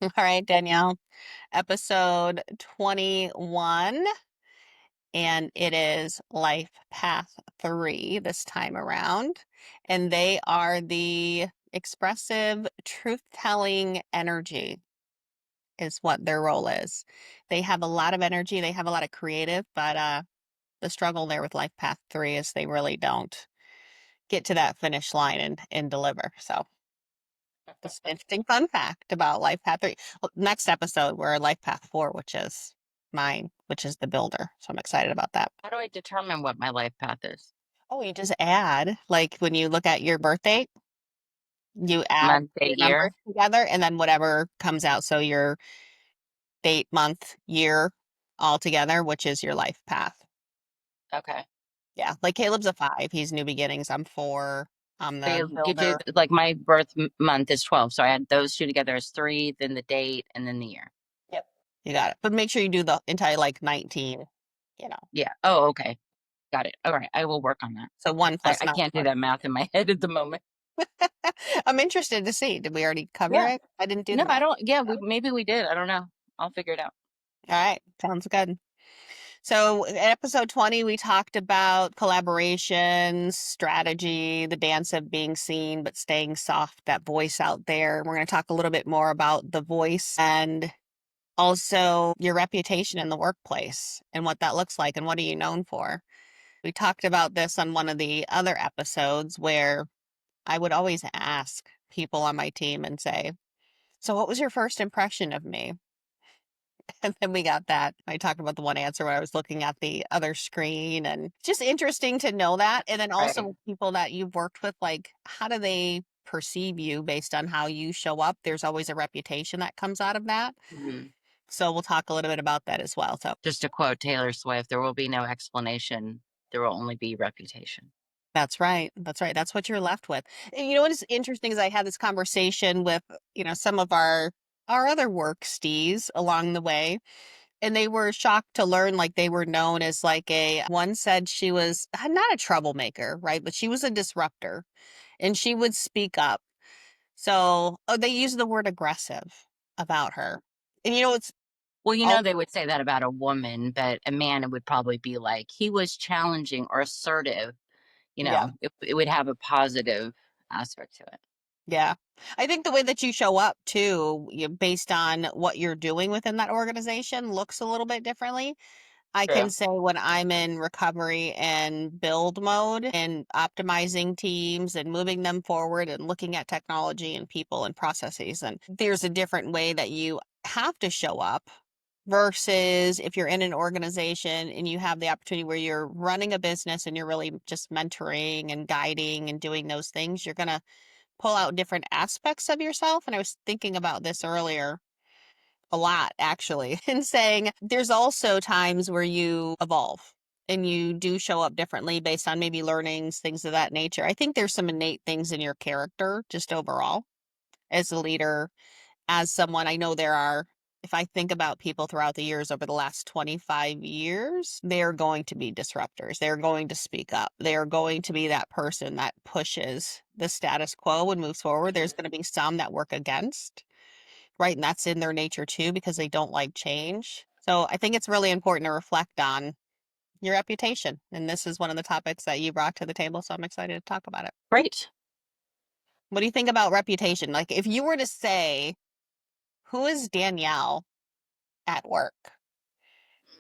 All right, Danielle, episode 21, and it is Life Path 3 this time around. And they are the expressive, truth-telling energy is what their role is. They have a lot of energy, they have a lot of creative, but the struggle there with Life Path 3 is they really don't get to that finish line and deliver. So this interesting fun fact about Life Path 3. Well, next episode, we're Life Path 4, which is mine, which is the builder. So I'm excited about that. How do I determine what my life path is? Oh, you just add, like when you look at your birth date, you add Month, day, your numbers year? together and then whatever comes out. So your date, month, year all together, which is your life path. Okay. Yeah. Like Caleb's a 5. He's new beginnings. I'm 4. I'm So the you do builder. like my birth month is 12. So I add those two together as 3, then the date, and then the year. Yep. You got it. But make sure you do the entire like 19, you know. Yeah. Oh, okay. Got it. All right. I will work on that. So 1 I, plus I 9 can't do plus. that math in my head at the moment. I'm interested to see. Did we already cover Yeah. it? I didn't do No, the I math. don't. Yeah, maybe we did. I don't know. I'll figure it out. All right, sounds good. So in episode 20, we talked about collaborations, strategy, the dance of being seen, but staying soft, that voice out there. We're going to talk a little bit more about the voice and also your reputation in the workplace and what that looks like and what are you known for. We talked about this on one of the other episodes where I would always ask people on my team and say, so what was your first impression of me? And then we got that. I talked about the one answer when I was looking at the other screen and just interesting to know that. And then also Right. with people that you've worked with, like, how do they perceive you based on how you show up? There's always a reputation that comes out of that. Mhm. So we'll talk a little bit about that as well. So Just to quote Taylor Swift, there will be no explanation. There will only be reputation. that's right. That's right. That's what you're left with. And you know what is interesting is I had this conversation with, some of our other worksties along the way. And they were shocked to learn, like, they were known as, like, one said she was not a troublemaker, right? But she was a disruptor and she would speak up. So, oh, they used the word aggressive about her. And it's Well, all, they would say that about a woman, but a man, it would probably be like he was challenging or assertive. yeah, It would have a positive aspect to it. yeah. I think the way that you show up too, based on what you're doing within that organization, looks a little bit differently. I can True. say when I'm in recovery and build mode and optimizing teams and moving them forward and looking at technology and people and processes, and there's a different way that you have to show up versus if you're in an organization and you have the opportunity where you're running a business and you're really just mentoring and guiding and doing those things, you're going to pull out different aspects of yourself. And I was thinking about this earlier a lot actually, and saying there's also times where you evolve and you do show up differently based on maybe learnings, things of that nature. I think there's some innate things in your character just overall as a leader, as someone I know there are. If I think about people throughout the years over the last 25 years, they're going to be disruptors. They're going to speak up. They're going to be that person that pushes the status quo and moves forward. There's going to be some that work against. Right, and that's in their nature too because they don't like change. So I think it's really important to reflect on your reputation. And this is one of the topics that you brought to the table, so I'm excited to talk about it. Great. What do you think about reputation? Like if you were to say, who is Danielle at work?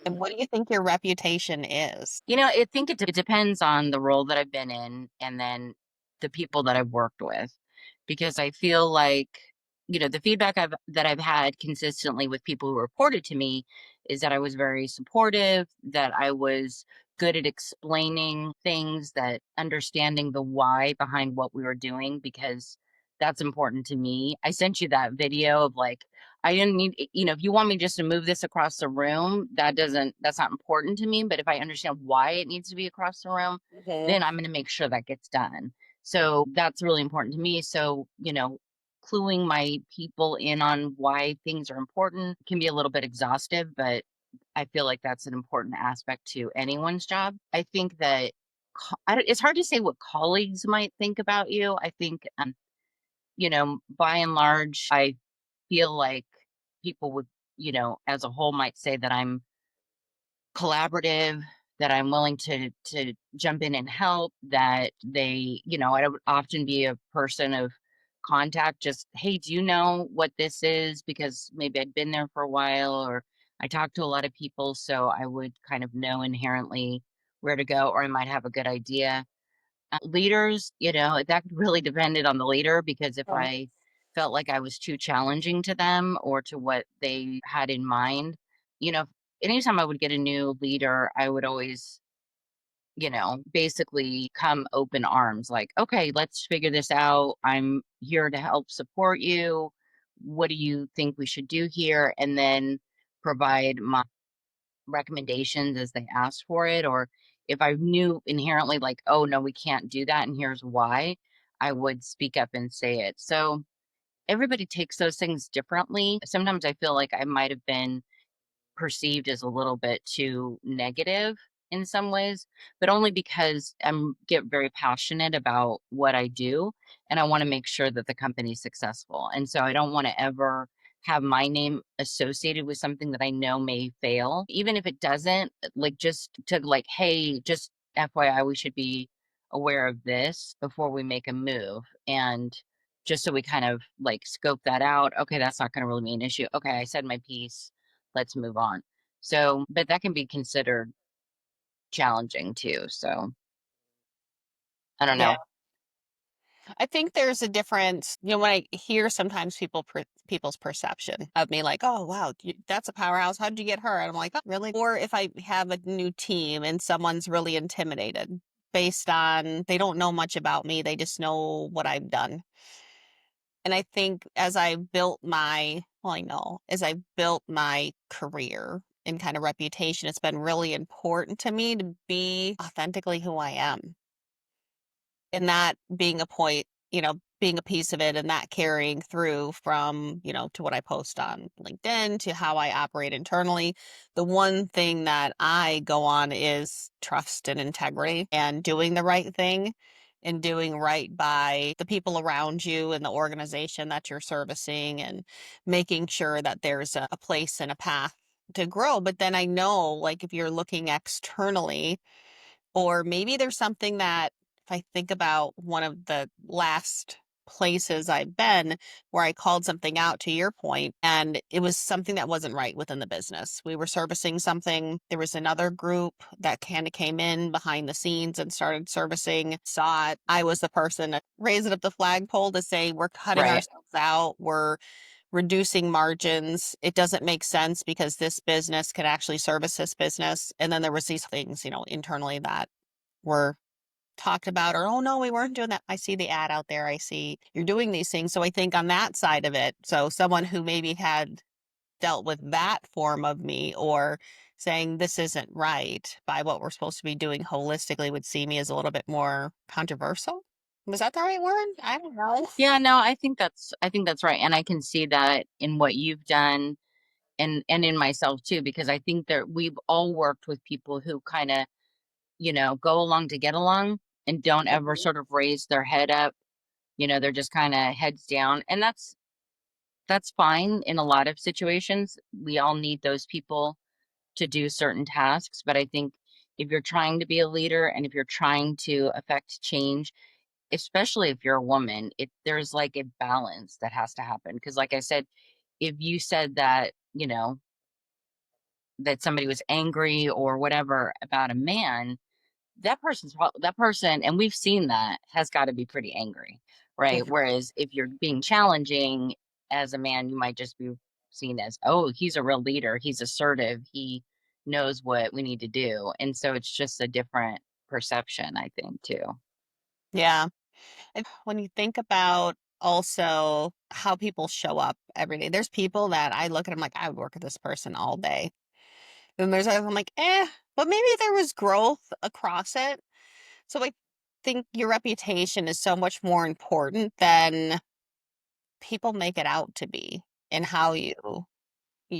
And what do you think your reputation is? I think it depends on the role that I've been in and then the people that I've worked with. Because I feel like, the feedback that I've had consistently with people who reported to me is that I was very supportive, that I was good at explaining things, that understanding the why behind what we were doing, because that's important to me. I sent you that video of like, I didn't need, if you want me just to move this across the room, that's not important to me. But if I understand why it needs to be across the room, Mhm. then I'm going to make sure that gets done. So that's really important to me. So, cluing my people in on why things are important can be a little bit exhaustive, but I feel like that's an important aspect to anyone's job. I think that it's hard to say what colleagues might think about you. I think, by and large, I feel like people would, as a whole might say that I'm collaborative, that I'm willing to jump in and help, that I would often be a person of contact, just, hey, do you know what this is? Because maybe I'd been there for a while, or I talk to a lot of people, so I would kind of know inherently where to go, or I might have a good idea. Leaders, that really depended on the leader, because if Right. I felt like I was too challenging to them or to what they had in mind, you know, anytime I would get a new leader, I would always, basically come open arms, like, okay, let's figure this out. I'm here to help support you. What do you think we should do here? And then provide my recommendations as they asked for it, or if I knew inherently like, "Oh, no, we can't do that, and here's why," I would speak up and say it. So, everybody takes those things differently. Sometimes I feel like I might have been perceived as a little bit too negative in some ways, but only because I'm get very passionate about what I do, and I want to make sure that the company's successful. And so I don't want to ever have my name associated with something that I know may fail. Even if it doesn't, like, just to like, hey, just FYI, we should be aware of this before we make a move. And just so we kind of like scope that out. Okay, that's not going to really be an issue. Okay, I said my piece, let's move on. So, but that can be considered challenging too. So, I don't Yeah. know. I think there's a difference, when I hear sometimes people's perception of me, like, oh, wow, that's a powerhouse. How did you get her? And I'm like, oh, really? Or if I have a new team and someone's really intimidated based on they don't know much about me, they just know what I've done. And I think as I built my career and kind of reputation, it's been really important to me to be authentically who I am. And that being a point, being a piece of it and that carrying through from, to what I post on LinkedIn to how I operate internally. The one thing that I go on is trust and integrity and doing the right thing and doing right by the people around you and the organization that you're servicing and making sure that there's a place and a path to grow. But then I know, like, if you're looking externally, or maybe there's something that if I think about one of the last places I've been where I called something out to your point, and it was something that wasn't right within the business. We were servicing something. There was another group that kind of came in behind the scenes and started servicing, saw it. I was the person raising up the flagpole to say, we're cutting Right. ourselves out. We're reducing margins. It doesn't make sense because this business could actually service this business. And then there was these things, internally that were talked about, or, oh no, we weren't doing that. I see the ad out there. I see you're doing these things. So I think on that side of it, so someone who maybe had dealt with that form of me or saying this isn't right by what we're supposed to be doing holistically would see me as a little bit more controversial. Was that the right word? I don't know. Yeah, no, I think that's right. And I can see that in what you've done, and in myself too, because I think that we've all worked with people who kind of, go along to get along and don't ever Mhm. sort of raise their head up. They're just kind of heads down. And that's fine in a lot of situations. We all need those people to do certain tasks. But I think if you're trying to be a leader and if you're trying to affect change, especially if you're a woman, there's like a balance that has to happen. Because, like I said, if you said that, that somebody was angry or whatever about a man, that person, and we've seen that, has got to be pretty angry, right? Mhm. Whereas if you're being challenging as a man, you might just be seen as, oh, he's a real leader, he's assertive, he knows what we need to do. And so it's just a different perception, I think, too. Yeah. When you think about also how people show up every day, there's people that I look at, I'm like, I would work with this person all day. Then there's others I'm like, but maybe there was growth across it. So I think your reputation is so much more important than people make it out to be and how you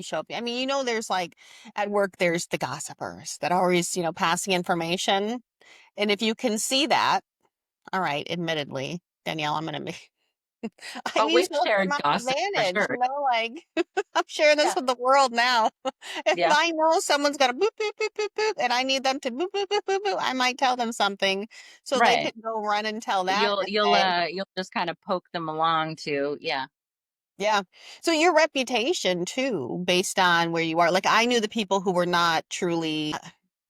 show up. I mean, there's like at work, there's the gossipers that are always, passing information. And if you can see that, all right, admittedly, Danielle, I'm gonna I'm Oh, we using it to shared my gossip for advantage, sure. like, I'm sharing this Yeah. with the world now. If Yeah. I know someone's gonna boop, boop, boop, boop, boop, and I need them to boop, boop, boop, boop, boop, I might tell them something so they Right. could go run and tell that You'll to you'll say, uh you'll just kind of poke them along to, yeah. yeah. So your reputation too, based on where you are. Like I knew the people who were not truly,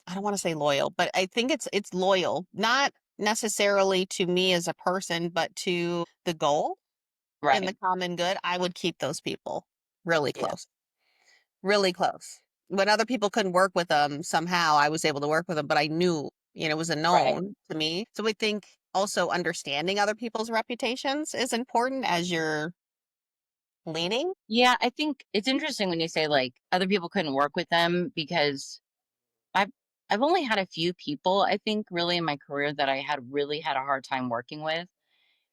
I don't want to say loyal, but I think it's loyal, not necessarily to me as a person, but to the goal and the Right. common good. I would keep those people really Yeah. close, really close. When other people couldn't work with them, somehow I was able to work with them, but I knew, it was a Right. known to me. So I think also understanding other people's reputations is important as you're leading. Yeah, I think it's interesting when you say like other people couldn't work with them because I've I've only had a few people I think really in my career that I had really had a hard time working with.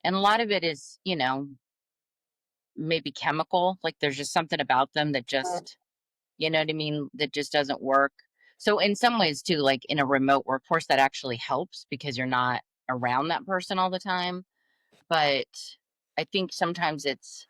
And a lot of it is, maybe chemical, like there's just something about them that just, you know what I mean, that just doesn't work. So in some ways too, like in a remote workforce that actually helps because you're not around that person all the time. But I think sometimes it's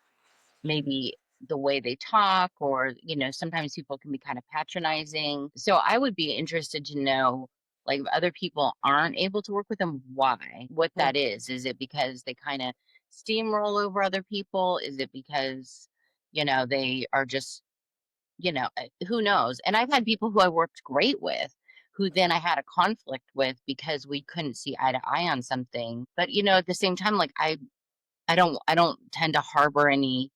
maybe the way they talk or sometimes people can be kind of patronizing, so I would be interested to know, like, if other people aren't able to work with them, why, what that is it because they kind of steamroll over other people, is it because they are just who knows. And I've had people who I worked great with who then I had a conflict with because we couldn't see eye to eye on something, but at the same time, like, I don't tend to harbor any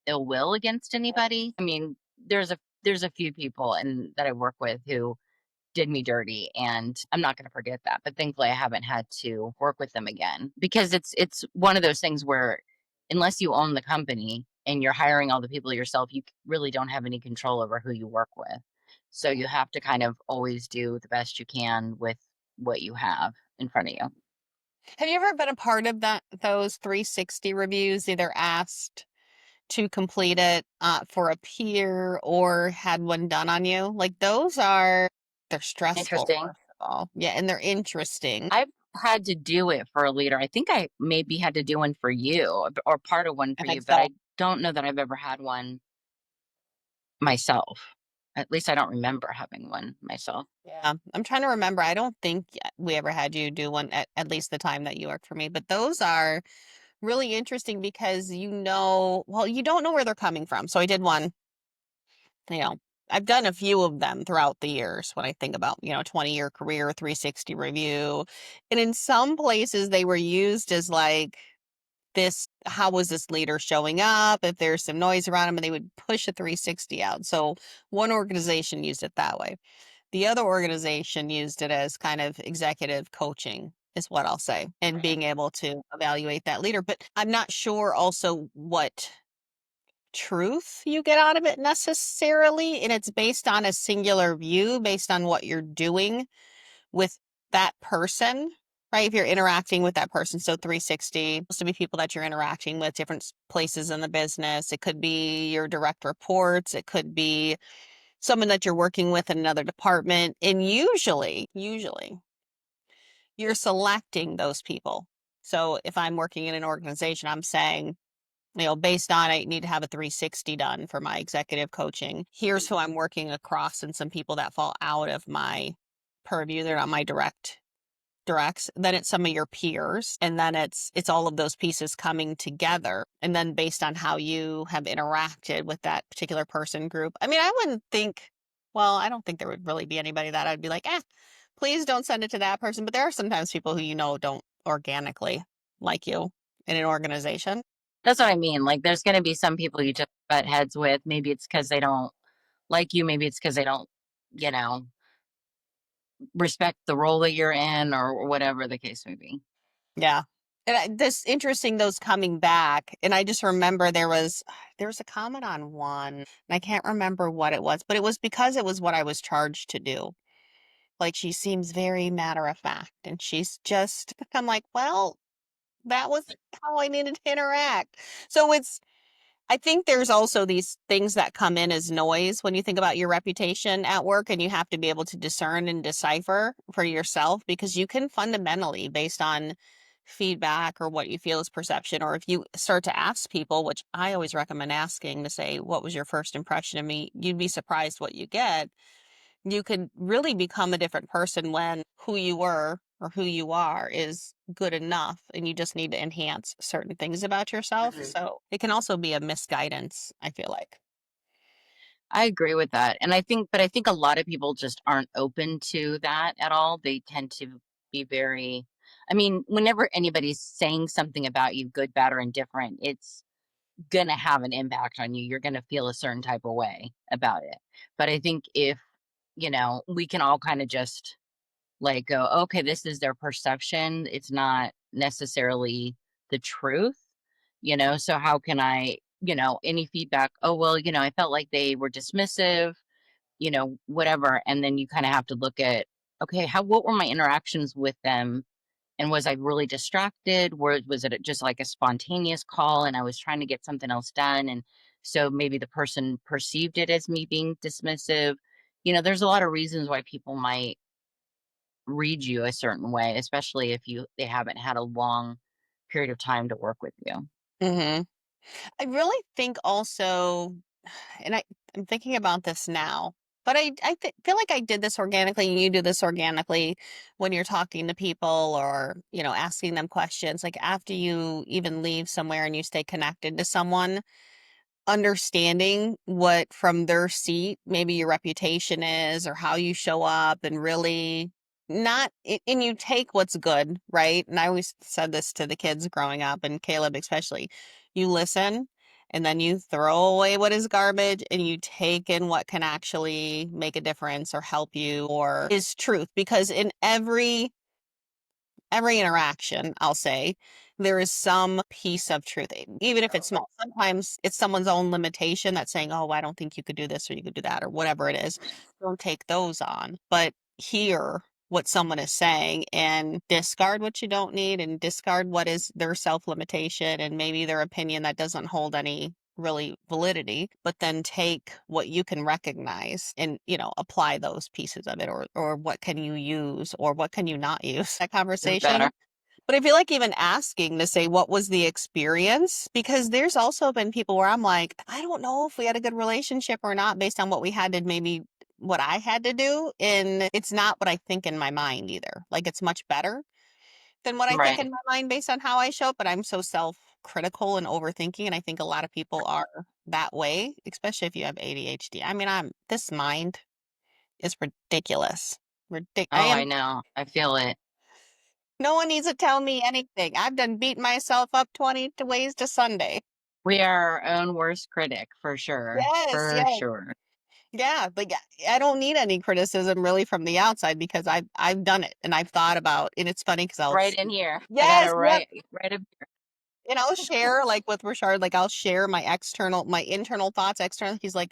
ill will against anybody. I mean, there's a few people and that I work with who did me dirty, and I'm not going to forget that. But thankfully, I haven't had to work with them again because it's one of those things where unless you own the company and you're hiring all the people yourself, you really don't have any control over who you work with. So you have to kind of always do the best you can with what you have in front of you. Have you ever been a part of those 360 reviews, either asked to complete it for a peer or had one done on you? Like they're stressful, Interesting. first of all. Yeah, and they're interesting. I've had to do it for a leader. I think I maybe had to do one for you or part of one I for think you, but so. I don't know that I've ever had one myself. At least I don't remember having one myself. Yeah, I'm trying to remember. I don't think we ever had you do one at least the time that you worked for me, but those are really interesting because well, you don't know where they're coming from. So I did one, you know, I've done a few of them throughout the years when I think about, 20-year career, 360 review. And in some places they were used as like how was this leader showing up? If there's some noise around him, and they would push a 360 out. So one organization used it that way. The other organization used it as kind of executive coaching, is what I'll say, and Right. being able to evaluate that leader. But I'm not sure also what truth you get out of it necessarily. And it's based on a singular view, based on what you're doing with that person, right? If you're interacting with that person. So 360 supposed to be people that you're interacting with, different places in the business. It could be your direct reports. It could be someone that you're working with in another department. And usually you're selecting those people. So if I'm working in an organization, I'm saying, based on I need to have a 360 done for my executive coaching. Here's who I'm working across and some people that fall out of my purview. They're not my directs, then it's some of your peers, and then it's all of those pieces coming together, and then based on how you have interacted with that particular person group. I mean, I wouldn't think, well, I don't think there would really be anybody that I'd be like, please don't send it to that person, but there are sometimes people who don't organically like you in an organization. That's what I mean. Like, there's going to be some people you just butt heads with. Maybe it's because they don't like you. Maybe it's because they don't, you know, respect the role that you're in or whatever the case may be. Yeah. And this interesting those coming back, and I just remember there was a comment on one, and I can't remember what it was, but it was because it was what I was charged to do. Like she seems very matter of fact, and she's just I'm like, well, that was how I needed to interact. So I think there's also these things that come in as noise when you think about your reputation at work, and you have to be able to discern and decipher for yourself because you can fundamentally, based on feedback or what you feel is perception, or if you start to ask people, which I always recommend asking, to say, what was your first impression of me? You'd be surprised what you get. You could really become a different person when who you were or who you are is good enough and you just need to enhance certain things about yourself. Mhm. So it can also be a misguidance, I feel like. I agree with that. And I think a lot of people just aren't open to that at all. They tend to be very, I mean, whenever anybody's saying something about you, good, bad, or indifferent, it's going to have an impact on you. You're going to feel a certain type of way about it. But I think if, we can all kind of just like go, okay, this is their perception. It's not necessarily the truth, so how can I, any feedback? Oh, well, I felt like they were dismissive, whatever. And then you kind of have to look at, okay, what were my interactions with them? And was I really distracted? Was it just like a spontaneous call and I was trying to get something else done? And so maybe the person perceived it as me being dismissive. There's a lot of reasons why people might read you a certain way, especially if they haven't had a long period of time to work with you. Hmm. I really think also, and I'm thinking about this now, but feel like I did this organically and you do this organically when you're talking to people or, asking them questions. Like after you even leave somewhere and you stay connected to someone, understanding what from their seat maybe your reputation is or how you show up, and really not and you take what's good, right? And I always said this to the kids growing up, and Caleb especially. You listen and then you throw away what is garbage and you take in what can actually make a difference or help you or is truth, because in every interaction, I'll say, there is some piece of truth, even if it's small. Sometimes it's someone's own limitation that's saying, oh, I don't think you could do this or you could do that or whatever it is. Don't take those on, but hear what someone is saying and discard what you don't need and discard what is their self limitation and maybe their opinion that doesn't hold any really validity, but then take what you can recognize and, apply those pieces of it, or what can you use or what can you not use, that Is better. conversation. But I feel like even asking to say, what was the experience? Because there's also been people where I'm like, I don't know if we had a good relationship or not based on what we had to maybe what I had to do. And it's not what I think in my mind either. Like it's much better than what I think Right. in my mind based on how I show up, but I'm so self-critical and overthinking, and I think a lot of people are that way, especially if you have ADHD. I mean, this mind is ridiculous. I Oh, am. I know. I feel it. No one needs to tell me anything. I've done beat myself up 20 ways to Sunday. We are our own worst critic for sure. Yes, For yes. sure. Yeah, like I don't need any criticism really from the outside because I've done it and I've thought about, and it's funny because Right in here. I got it yes, yep. right up here. And I'll share like with Rashard, like I'll share my internal thoughts external. He's like,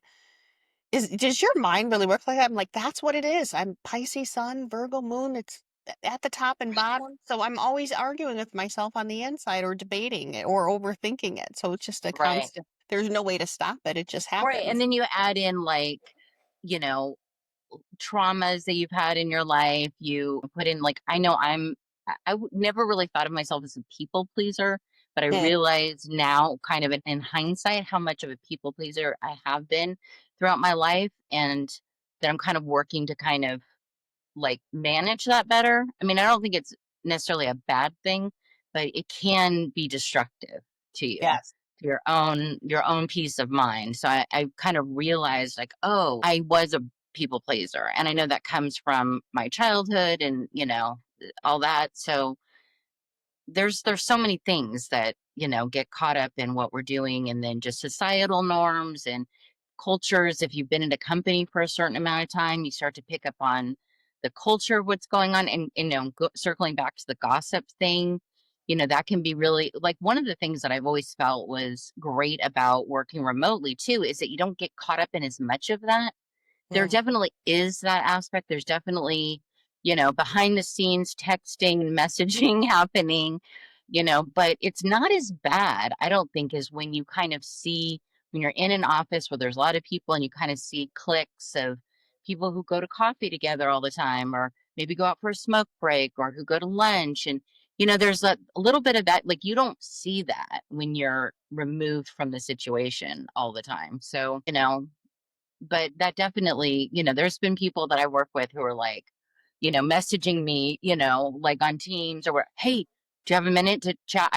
does your mind really work like that? I'm like, that's what it is. I'm Pisces sun, Virgo moon. It's at the top and bottom. So I'm always arguing with myself on the inside or debating it or overthinking it. So it's just a Right. constant, there's no way to stop it. It just Right. And happens. then you add in like, you know, traumas that you've had in your life. You put in like, I know never really thought of myself as a people pleaser, but I Mm, realize now, kind of in hindsight, how much of a people pleaser I have been throughout my life, and that I'm kind of working to kind of like manage that better. I mean, I don't think it's necessarily a bad thing, but it can be destructive to you, yes. to your own peace of mind. So I kind of realized like, oh, I was a people pleaser. And I know that comes from my childhood and, all that. So there's so many things that get caught up in what we're doing, and then just societal norms and cultures. If you've been in a company for a certain amount of time, you start to pick up on the culture of what's going on. And circling back to the gossip thing, that can be really like one of the things that I've always felt was great about working remotely too, is that you don't get caught up in as much of that. There Mm, definitely is that aspect. There's definitely, behind the scenes texting and messaging happening, but it's not as bad, I don't think, as when you kind of see when you're in an office where there's a lot of people and you kind of see cliques of people who go to coffee together all the time, or maybe go out for a smoke break, or who go to lunch. And there's a little bit of that, like, you don't see that when you're removed from the situation all the time. So, but that definitely, there's been people that I work with who are like, messaging me, like on Teams or, hey, do you have a minute to chat?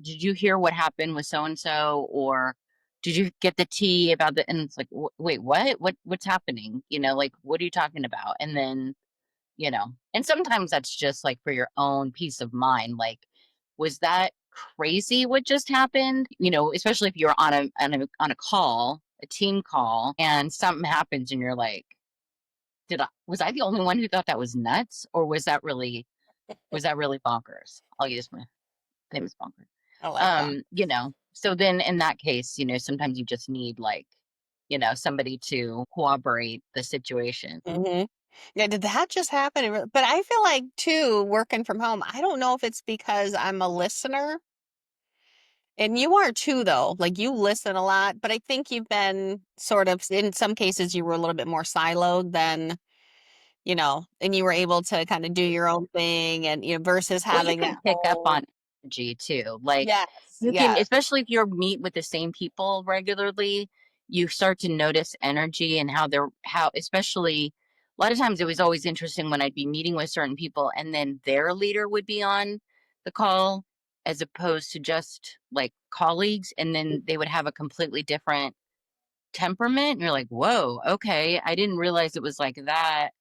Did you hear what happened with so and so? Or did you get the tea about the, and it's like, wait, what? What's happening? Like, what are you talking about? And then, and sometimes that's just like for your own peace of mind. Like, was that crazy what just happened? Especially if you're on a call, a team call, and something happens and you're like, was I the only one who thought that was nuts? Or was that really bonkers? I'll use my famous bonkers. I like that. So then in that case, sometimes you just need like, somebody to corroborate the situation. Hmm. Yeah, did that just happen? But I feel like too, working from home, I don't know if it's because I'm a listener. And you are too, though. Like you listen a lot, but I think you've been sort of, in some cases, you were a little bit more siloed than, and you were able to kind of do your own thing and, versus Well, you having can that pick up whole, on energy too. Like yes, you can, yes, especially if you meet with the same people regularly, you start to notice energy and especially a lot of times it was always interesting when I'd be meeting with certain people and then their leader would be on the call as opposed to just like colleagues. And then they would have a completely different temperament. And you're like, whoa, okay. I didn't realize it was like that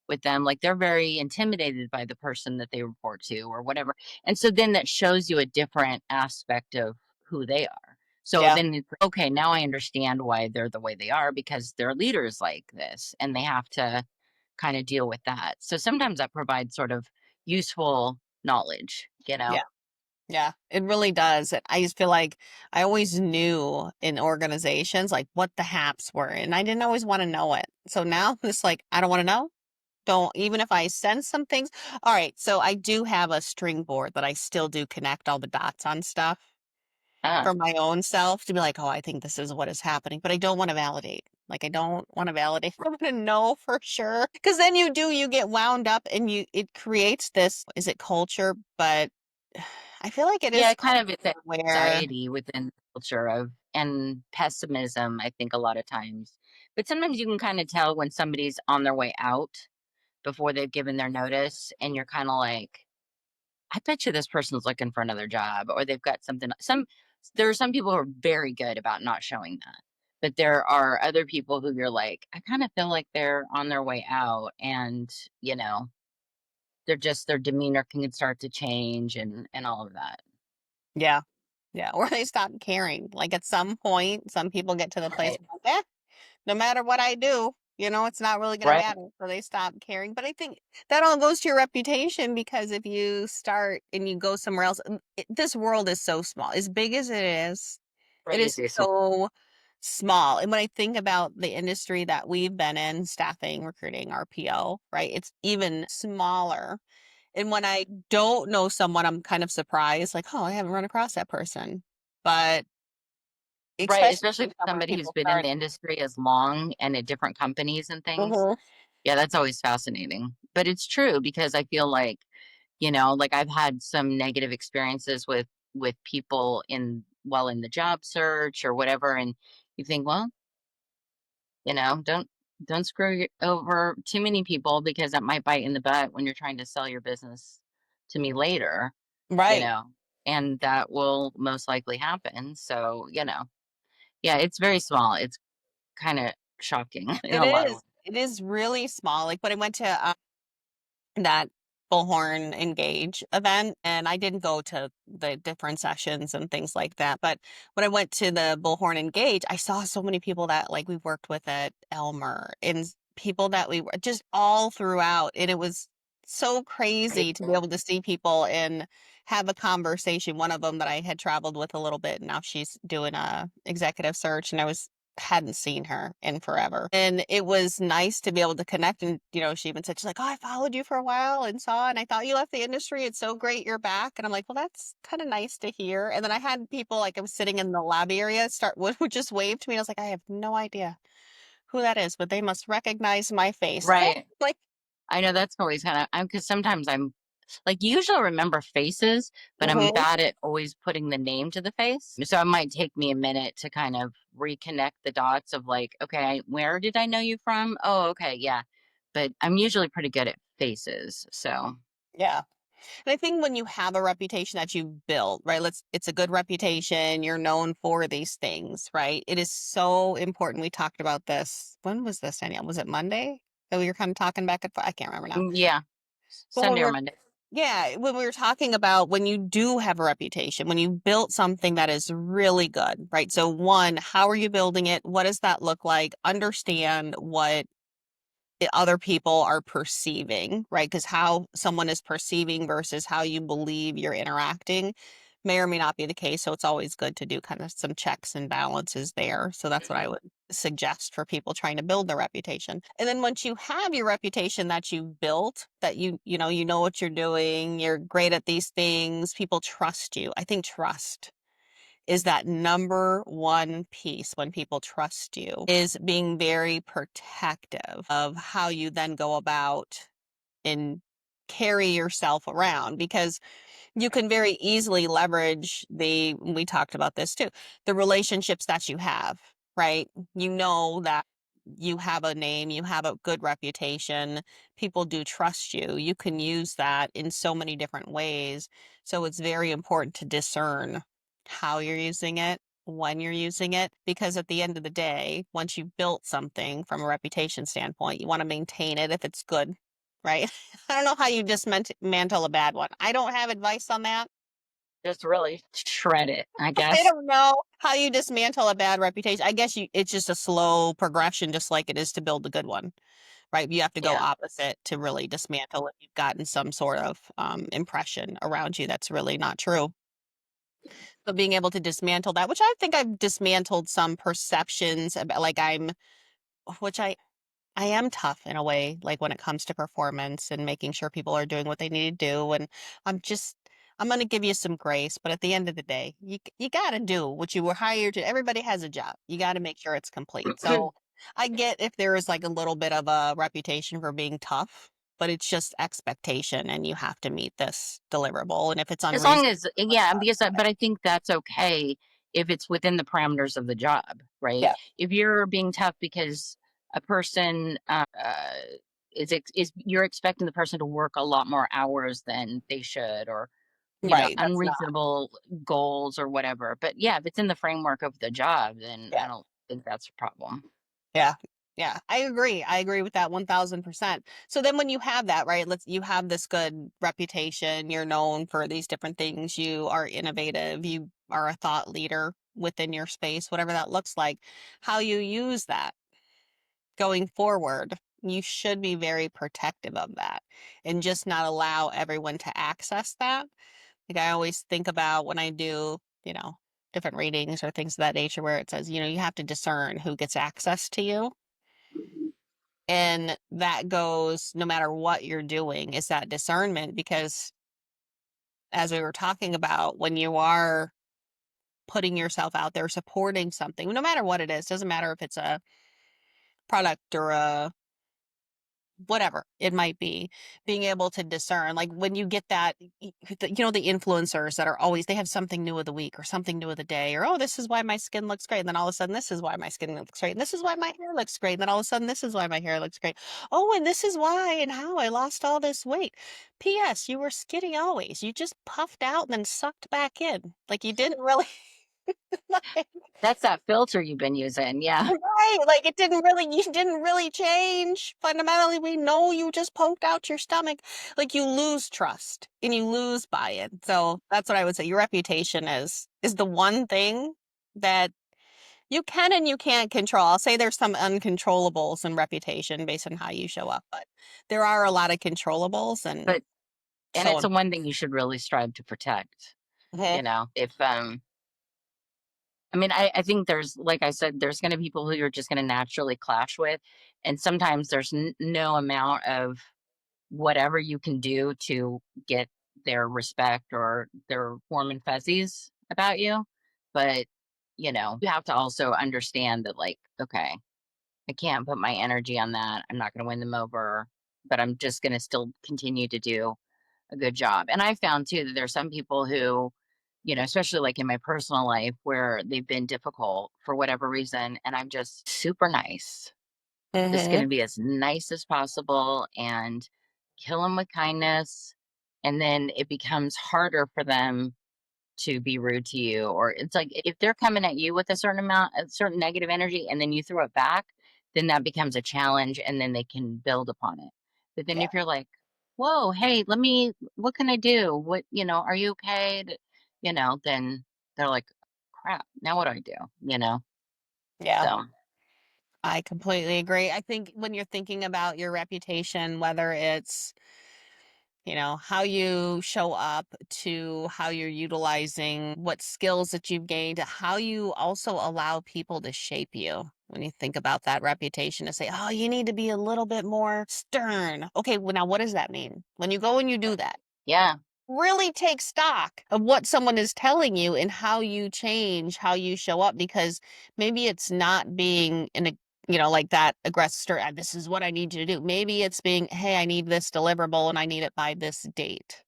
with them. Like they're very intimidated by the person that they report to or whatever. And so then that shows you a different aspect of who they are. So yeah, then it's like, okay, now I understand why they're the way they are because their leaders like this and they have to kind of deal with that. So sometimes that provides sort of useful knowledge. yeah. Yeah, it really does. And I just feel like I always knew in organizations like what the haps were, and I didn't always want to know it. So now it's like, I don't want to know. Don't, even if I sense some things. All right. So I do have a string board that I still do connect all the dots on stuff Ah, for my own self to be like, oh, I think this is what is happening, but I don't want to validate. Like, I don't want to validate. I want to know for sure. Because then you get wound up and it creates this, is it culture? But I feel like it yeah, is kind culture of it's that where, anxiety within the culture of and pessimism, I think a lot of times. But sometimes you can kind of tell when somebody's on their way out before they've given their notice, and you're kind of like, I bet you this person's looking for another job, or they've got something. There are some people who are very good about not showing that, but there are other people who you're like, I kind of feel like they're on their way out, and you know, their demeanor can start to change and all of that. yeah, yeah, or they stop caring. Like at some point, some people get to the place, Right. where, no matter what I do, it's not really going to Right. matter. So they stop caring. But I think that all goes to your reputation because if you start and you go somewhere else, this world is so small. As big as it is, it is Crazy small. so small. And when I think about the industry that we've been in, staffing, recruiting, RPO, right? It's even smaller. And when I don't know someone, I'm kind of surprised, like, oh, I haven't run across that person. But Right, especially especially in for summer, somebody who's people been in start. the industry as long and at different companies and things. Mhm. Yeah, that's always fascinating. But it's true because I feel like, like I've had some negative experiences with people in the job search or whatever, and you think, well, don't screw over too many people because that might bite in the butt when you're trying to sell your business to me later, you Right. know, and that will most likely happen. So, yeah, it's very small. It's kind of shocking in It a lot of ways. is. It is really small. Like when I went to that Bullhorn Engage event, and I didn't go to the different sessions and things like that. But when I went to the Bullhorn Engage, I saw so many people that like we worked with at Elmer and people that we were just all throughout. And it was so Right. crazy to be able to see people and have a conversation. One of them that I had traveled with a little bit, and now she's doing a executive search, and I was hadn't seen her in forever. And it was nice to be able to connect. And, she even said, she's like, oh, I followed you for a while and saw, and I thought you left the industry. It's so great you're back. And I'm like, well, that's kind of nice to hear. And then I had people like I was sitting in the lobby area would just wave to me. I was like, I have no idea who that is, but they must recognize my face. Right. Like, I know that's always kind of, I'm because sometimes I'm Like, usually I remember faces, but I'm Mhm. bad at always putting the name to the face. So it might take me a minute to kind of reconnect the dots of like, okay, where did I know you from? Oh, okay, yeah. But I'm usually pretty good at faces. So Yeah. And I think when you have a reputation that you've built, right? It's a good reputation. You're known for these things, right? It is so important. We talked about this. When was this, Danielle? Was it Monday that we were kind of talking back and forth? I can't remember now. yeah, But when Sunday or we're Monday. yeah, when we were talking about when you do have a reputation, when you built something that is really good, right? So one, how are you building it? What does that look like? Understand what other people are perceiving, right? Because how someone is perceiving versus how you believe you're interacting may or may not be the case. So it's always good to do kind of some checks and balances there. So that's what I Mhm. would suggest for people trying to build their reputation. And then once you have your reputation that you've built, that you know what you're doing, you're great at these things, people trust you. I think trust is that number one piece when people trust you is being very protective of how you then go about and carry yourself around because you can very easily leverage we talked about this too, the relationships that you have, right? You know that you have a name, you have a good reputation, people do trust you. You can use that in so many different ways. So it's very important to discern how you're using it, when you're using it, because at the end of the day, once you've built something from a reputation standpoint, you want to maintain it if it's good, right? I don't know how you dismantle a bad one. I don't have advice on that. Just really shred it, I I guess. don't know how you dismantle a bad reputation. I guess it's just a slow progression, just like it is to build a good one, right? You have to go Yeah. opposite to really dismantle if you've gotten some sort of impression around you that's really not true. But being able to dismantle that, which I think I've dismantled some perceptions about, like which I am tough in a way, like when it comes to performance and making sure people are doing what they need to do. And I'm just, I'm going to give you some grace, but at the end of the day, you got to do what you were hired to. Everybody has a job. You got to make sure it's complete. So I get if there is like a little bit of a reputation for being tough, but it's just expectation and you have to meet this deliverable. And if it's As long unreasonable, as yeah, because but I think that's okay if it's within the parameters of the job, right? yeah, If you're being tough because a person is you're expecting the person to work a lot more hours than they should, or right. That's not, unreasonable goals or whatever. But yeah, if it's in the framework of the job, then yeah. I don't think that's a problem. Yeah. Yeah, I agree. I agree with that 1000%. So then when you have that, right, you have this good reputation, you're known for these different things, you are innovative, you are a thought leader within your space, whatever that looks like, how you use that going forward, you should be very protective of that and just not allow everyone to access that. Like I always think about when I do, different readings or things of that nature where it says, you have to discern who gets access to you, and that goes no matter what you're doing, is that discernment. Because as we were talking about, when you are putting yourself out there, supporting something, no matter what it is, doesn't matter if it's a product or a whatever it might be, being able to discern, like when you get that, the influencers that are always, they have something new of the week or something new of the day, or, oh, this is why my skin looks great. And then all of a sudden, this is why my skin looks great. And this is why my hair looks great. And then all of a sudden, this is why my hair looks great. Oh, and this is why and how I lost all this weight. P.S. You were skinny always. You just puffed out and then sucked back in. Like you didn't really. like, That's that filter you've been using. Yeah. Right, like you didn't really change. Fundamentally, we know you just poked out your stomach. Like you lose trust and you lose buy-in. So that's what I would say. Your reputation is the one thing that you can and you can't control. I'll say there's some uncontrollables in reputation based on how you show up, but there are a lot of controllables and But and so it's the one thing you should really strive to protect. mhm, If I mean, I think there's, like I said, there's going to be people who you're just going to naturally clash with. And sometimes there's no amount of whatever you can do to get their respect or their warm and fuzzies about you. But, you have to also understand that, like, okay, I can't put my energy on that. I'm not going to win them over, but I'm just going to still continue to do a good job. And I found too that there's some people who, especially like in my personal life where they've been difficult for whatever reason, and I'm just super nice, just going Mhm. to be as nice as possible and kill them with kindness. And then it becomes harder for them to be rude to you. Or it's like if they're coming at you with a certain negative energy, and then you throw it back, then that becomes a challenge and then they can build upon it. But then Yeah. if you're like, whoa, hey, what can I do? Are you okay? Then they're like, crap, now what do I do? Yeah. So I completely agree. I think when you're thinking about your reputation, whether it's, how you show up to how you're utilizing what skills that you've gained, how you also allow people to shape you. When you think about that reputation to say, oh, you need to be a little bit more stern. Okay, well, now what does that mean? When you go and you do that, yeah, really take stock of what someone is telling you and how you change how you show up, because maybe it's not being in a like that aggressor, this is what I need you to do. Maybe it's being, hey, I need this deliverable and I need it by this date,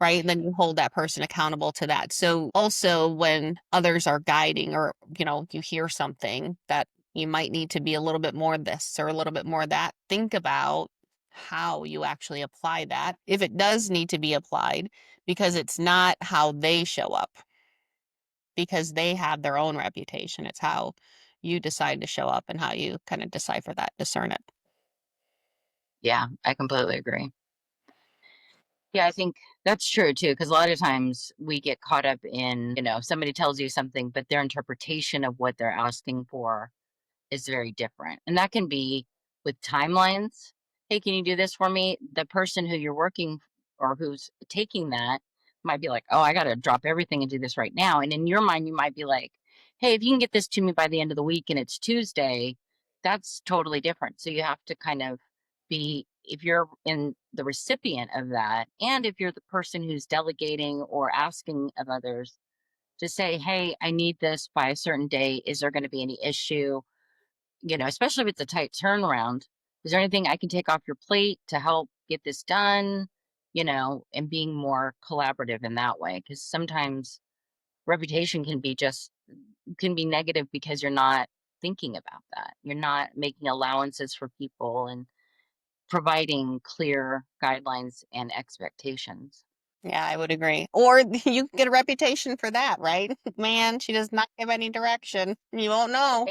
right? And then you hold that person accountable to that. So also when others are guiding, or you hear something that you might need to be a little bit more this or a little bit more that, think about how you actually apply that, if it does need to be applied, because it's not how they show up, because they have their own reputation. It's how you decide to show up and how you kind of decipher that, discern it. yeah, I completely agree. Yeah, I think that's true too, because a lot of times we get caught up in, somebody tells you something, but their interpretation of what they're asking for is very different. And that can be with timelines. Hey, can you do this for me? The person who you're working or who's taking that might be like, oh, I got to drop everything and do this right now. And in your mind, you might be like, hey, if you can get this to me by the end of the week and it's Tuesday, that's totally different. So you have to kind of if you're in the recipient of that, and if you're the person who's delegating or asking of others to say, hey, I need this by a certain day. Is there going to be any issue? Especially if it's a tight turnaround, is there anything I can take off your plate to help get this done? And being more collaborative in that way. Because sometimes reputation can be negative because you're not thinking about that. You're not making allowances for people and providing clear guidelines and expectations. Yeah, I would agree. Or you can get a reputation for that, right? Man, she does not give any direction. You won't know.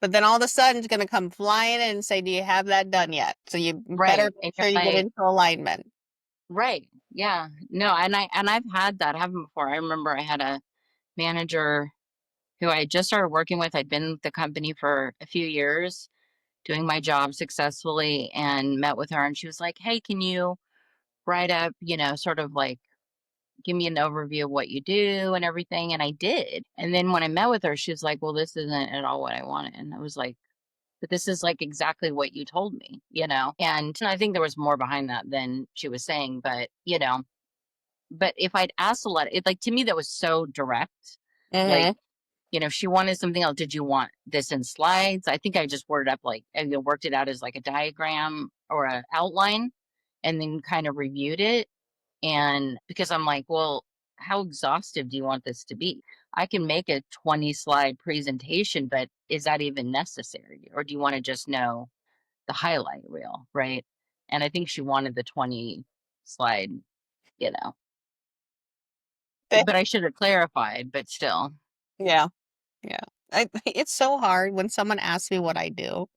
But then all of a sudden it's gonna come flying in and say, "Do you have that done yet?" So you better Right. make And you're sure you get like, into alignment. right. Yeah. No, and I've had that happen before. I remember I had a manager who I had just started working with. I'd been with the company for a few years, doing my job successfully, and met with her. And she was like, hey, can you write up, sort of like give me an overview of what you do and everything? And I did. And then when I met with her, she was like, well, this isn't at all what I wanted. And I was like, but this is like exactly what you told me. And I think there was more behind that than she was saying, but if I'd asked a lot, it like to me that was so direct. Like, Mhm. she wanted something else. Did you want this in slides? I think I just worded up like, worked it out as like a diagram or an outline and then kind of reviewed it. And because I'm like, well, how exhaustive do you want this to be? I can make a 20-slide presentation, but is that even necessary? Or do you want to just know the highlight reel? Right. And I think she wanted the 20-slide, you know, Th but I should have clarified, but still. Yeah, yeah. It's so hard when someone asks me what I do.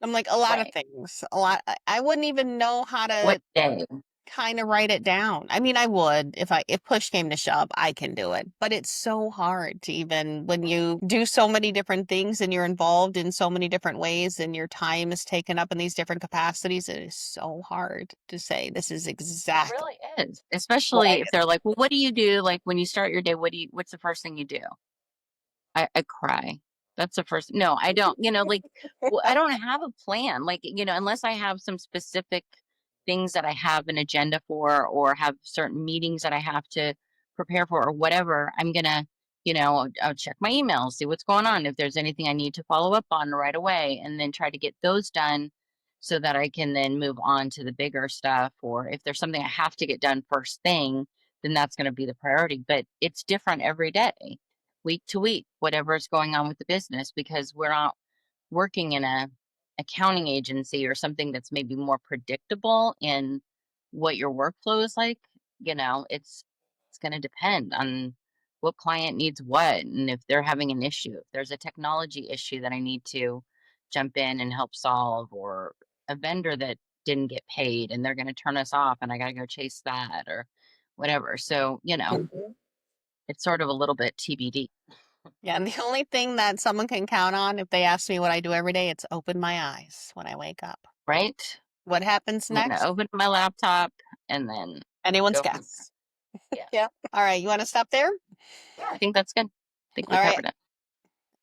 I'm like, "A lot of Right. things." A lot I wouldn't even know how What to day? kinda write it down. I mean, I would if push came to shove, I can do it, but it's so hard to, even when you do so many different things and you're involved in so many different ways and your time is taken up in these different capacities, it is so hard to say, "This is It exactly really is, what I especially if do." they're like, well, what do you do? Like when you start your day, what's the first thing you do? I cry. That's the first no, I don't, like, well, I don't have a plan, like, unless I have some specific things that I have an agenda for or have certain meetings that I have to prepare for or whatever, I'm gonna, I'll check my emails, see what's going on, if there's anything I need to follow up on right away, and then try to get those done so that I can then move on to the bigger stuff. Or if there's something I have to get done first thing, then that's going to be the priority. But it's different every day, week to week, whatever is going on with the business, because we're not working in a accounting agency or something that's maybe more predictable in what your workflow is like. It's going to depend on what client needs what, and if they're having an issue, if there's a technology issue that I need to jump in and help solve, or a vendor that didn't get paid and they're going to turn us off and I got to go chase that or whatever. So, Mhm. it's sort of a little bit TBD, Yeah, and the only thing that someone can count on if they ask me what I do every day, it's open my eyes when I wake up. right? What happens I'm going to next? open my laptop and then Anyone's go from there. guess. Yeah. Yeah. All right. You want to stop there? Yeah, I think that's good. I think we All right. covered it.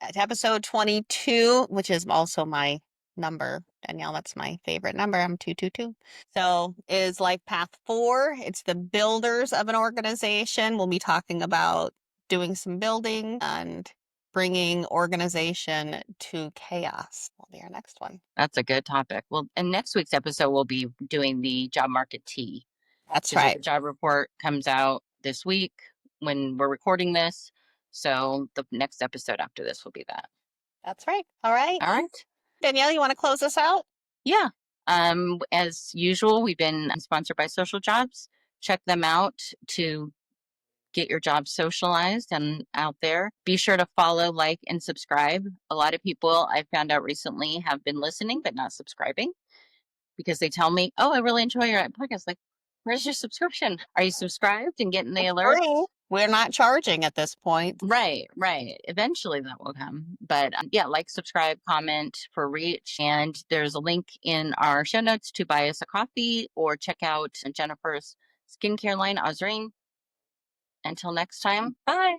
At episode 22, which is also my number, Danielle, that's my favorite number. I'm 222. So is life path 4. It's the builders of an organization. We'll be talking about doing some building and bringing organization to chaos. Will be our next one. That's a good topic. Well, in next week's episode, we'll be doing the job market tea, That's because right. the job report comes out this week when we're recording this. So the next episode after this will be that. That's right. All right. All right. Danielle, you want to close us out? Yeah. As usual, we've been sponsored by Social Jobs. Check them out to get your job socialized and out there. Be sure to follow, like, and subscribe. A lot of people I found out recently have been listening but not subscribing, because they tell me, "Oh, I really enjoy your podcast." Like, where's your subscription? Are you subscribed and getting the It's alerts? free. We're not charging at this point. Right, right. Eventually that will come. But yeah, like, subscribe, comment for reach. And there's a link in our show notes to buy us a coffee or check out Jennifer's skincare line, Ozreen. Until next time, bye.